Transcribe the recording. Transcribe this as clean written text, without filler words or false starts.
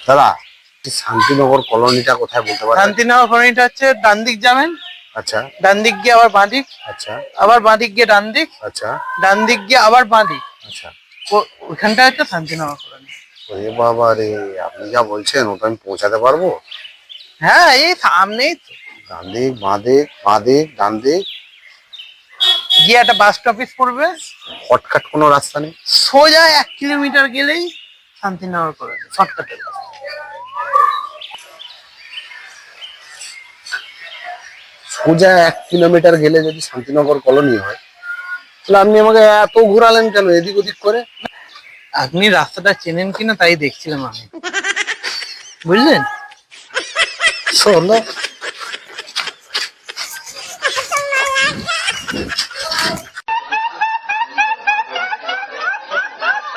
দাদা, শান্তিনগর কলোনিটা কোথায় বলতে পারবেন? শান্তিনগর কলোনিটা হচ্ছে ডান দিক যাবেন, আচ্ছা ডান দিক গিয়ে আবার বাঁ দিক, আচ্ছা আবার বাঁ দিক গিয়ে ডান দিক, আচ্ছা ডান দিক গিয়ে আবার বাঁ দিক। আচ্ছা। ওইখানটা হচ্ছে শান্তিনগর কলোনি। ওরে বাবা রে, আপনি যা বলছেন ওটা আমি পৌঁছাতে পারবো? হ্যাঁ, এই সামনেই তো। ডান দিক, বাঁ দিক, বাঁ দিক, ডান দিক, গিয়ে একটা বাস স্টপেজ পড়বে, শর্টকাট কোনো রাস্তা নেই? সোজা 1 কিলোমিটার গেলেই শান্তিনগর কলোনি, শর্টকাটে। সোজা 1 কিলোমিটার গেলে যদি শান্তিনগর কলোনি হয়, তাহলে আপনি আমাকে এত ঘোরালেন কেন এদিক ওদিক করে? আপনি রাস্তাটা চেনেন কিনা তাই দেখছিলাম আমি, বুঝলেন? শোনো